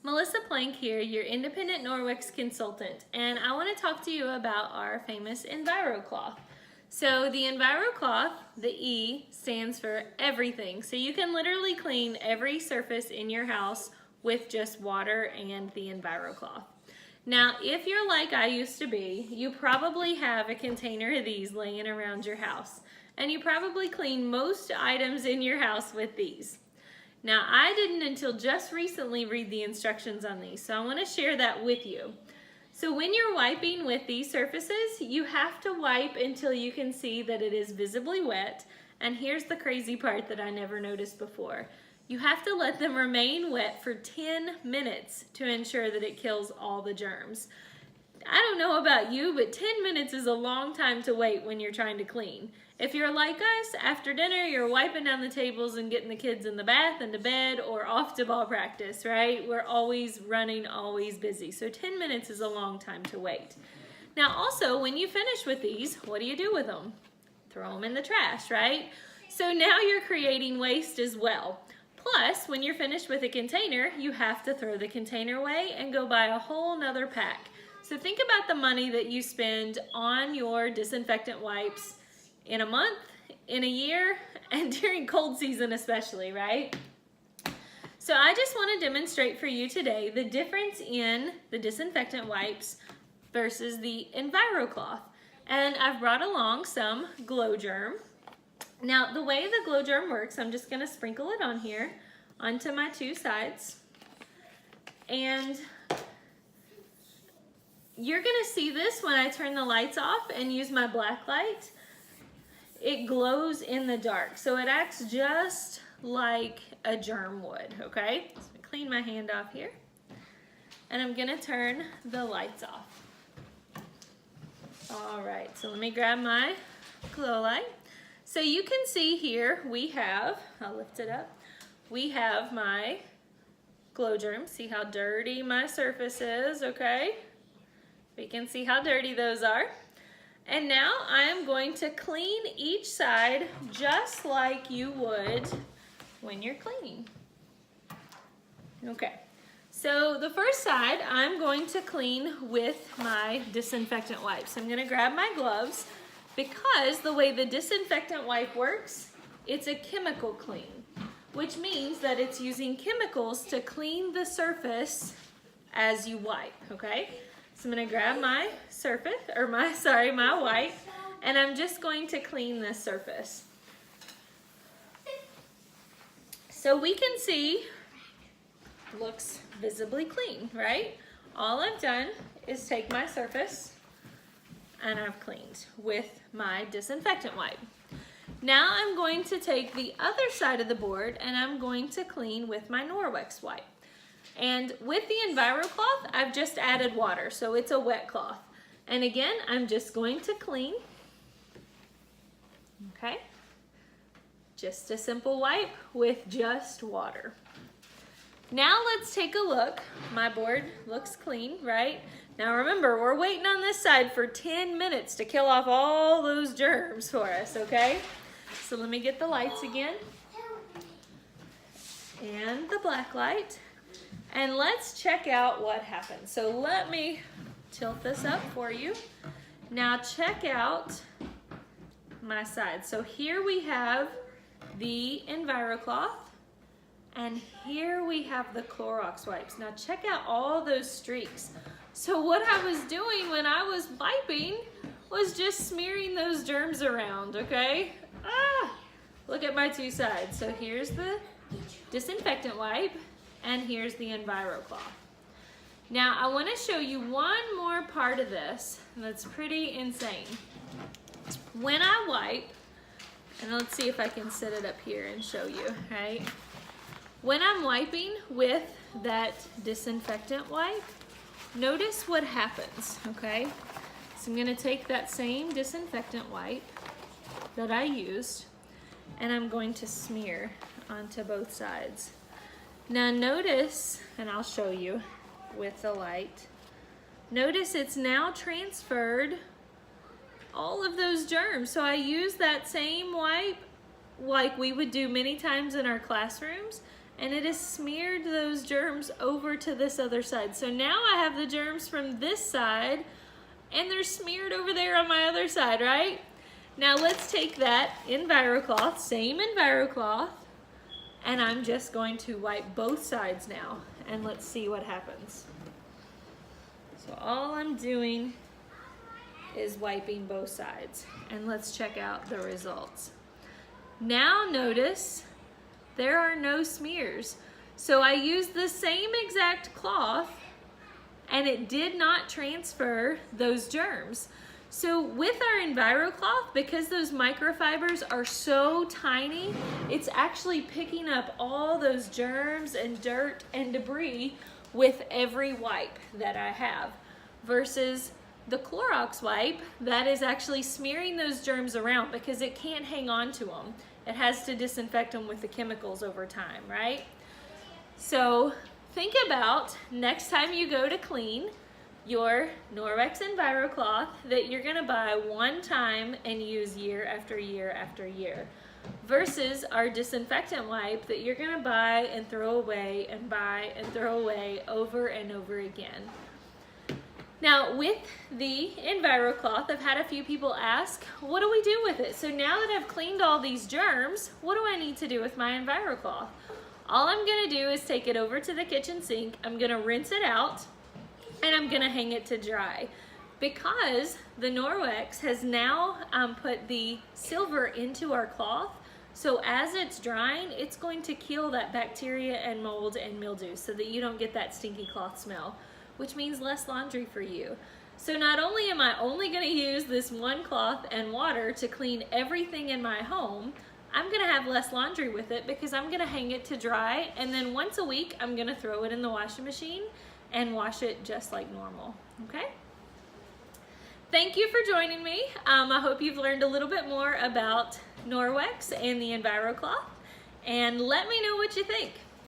Melissa Plank here, your independent Norwex consultant, and I want to talk to you about our famous EnviroCloth. So the EnviroCloth, the E, stands for everything. So you can literally clean every surface in your house with just water and the EnviroCloth. Now, if you're like I used to be, you probably have a container of these laying around your house, and you probably clean most items in your house with these. Now, I didn't until just recently read the instructions on these, so I want to share that with you. So when you're wiping with these surfaces, you have to wipe until you can see that it is visibly wet. And here's the crazy part that I never noticed before. You have to let them remain wet for 10 minutes to ensure that it kills all the germs. I don't know about you, but 10 minutes is a long time to wait when you're trying to clean. If you're like us, after dinner, you're wiping down the tables and getting the kids in the bath and to bed or off to ball practice, right? We're always running, always busy. So 10 minutes is a long time to wait. Now also, when you finish with these, what do you do with them? Throw them in the trash, right? So now you're creating waste as well. Plus, when you're finished with a container, you have to throw the container away and go buy a whole nother pack. So think about the money that you spend on your disinfectant wipes in a month, in a year, and during cold season especially, right? So I just want to demonstrate for you today the difference in the disinfectant wipes versus the EnviroCloth. And I've brought along some Glow Germ. Now, the way the Glow Germ works, I'm just going to sprinkle it on here onto my two sides. And you're going to see this when I turn the lights off and use my black light. It glows in the dark, so it acts just like a germ would, okay? So I'm gonna clean my hand off here, and I'm gonna turn the lights off. All right, so let me grab my glow light. So you can see here we have, I'll lift it up, we have my Glow Germ. See how dirty my surface is, okay? We can see how dirty those are. And now I am going to clean each side just like you would when you're cleaning. Okay, so the first side I'm going to clean with my disinfectant wipes. I'm gonna grab my gloves because the way the disinfectant wipe works, it's a chemical clean, which means that it's using chemicals to clean the surface as you wipe, okay? So I'm gonna grab my surface, or my wipe, and I'm just going to clean this surface. So we can see, looks visibly clean, right? All I've done is take my surface and I've cleaned with my disinfectant wipe. Now I'm going to take the other side of the board and I'm going to clean with my Norwex wipe. And with the EnviroCloth, I've just added water, so it's a wet cloth. And again, I'm just going to clean. Okay? Just a simple wipe with just water. Now let's take a look. My board looks clean, right? Now remember, we're waiting on this side for 10 minutes to kill off all those germs for us, okay? So let me get the lights again. And the black light. And let's check out what happens. So let me tilt this up for you. Now check out my side. So here we have the EnviroCloth, and here we have the Clorox wipes. Now check out all those streaks. So what I was doing when I was wiping was just smearing those germs around, okay? Look at my two sides. So here's the disinfectant wipe, and here's the EnviroCloth. Now I want to show you one more part of this that's pretty insane. When I wipe, and let's see if I can set it up here and show you, right? When I'm wiping with that disinfectant wipe, notice what happens, okay? So I'm going to take that same disinfectant wipe that I used, and I'm going to smear onto both sides. Now notice, and I'll show you with the light, notice it's now transferred all of those germs. So I use that same wipe like we would do many times in our classrooms, and it has smeared those germs over to this other side. So now I have the germs from this side and they're smeared over there on my other side, right? Now let's take that EnviroCloth, same EnviroCloth, and I'm just going to wipe both sides now, and let's see what happens. So all I'm doing is wiping both sides, and let's check out the results. Now notice there are no smears. So I used the same exact cloth and it did not transfer those germs. So with our EnviroCloth, because those microfibers are so tiny, it's actually picking up all those germs and dirt and debris with every wipe that I have, versus the Clorox wipe that is actually smearing those germs around because it can't hang on to them. It has to disinfect them with the chemicals over time, right? So think about next time you go to clean your Norwex EnviroCloth that you're gonna buy one time and use year after year after year, versus our disinfectant wipe that you're gonna buy and throw away and buy and throw away over and over again. Now with the EnviroCloth, I've had a few people ask, what do we do with it? So now that I've cleaned all these germs, what do I need to do with my EnviroCloth? All I'm gonna do is take it over to the kitchen sink, I'm gonna rinse it out, and I'm gonna hang it to dry. Because the Norwex has now put the silver into our cloth, so as it's drying, it's going to kill that bacteria and mold and mildew so that you don't get that stinky cloth smell, which means less laundry for you. So not only am I only gonna use this one cloth and water to clean everything in my home, I'm gonna have less laundry with it because I'm gonna hang it to dry, and then once a week, I'm gonna throw it in the washing machine and wash it just like normal, okay? Thank you for joining me. I hope you've learned a little bit more about Norwex and the EnviroCloth, and let me know what you think.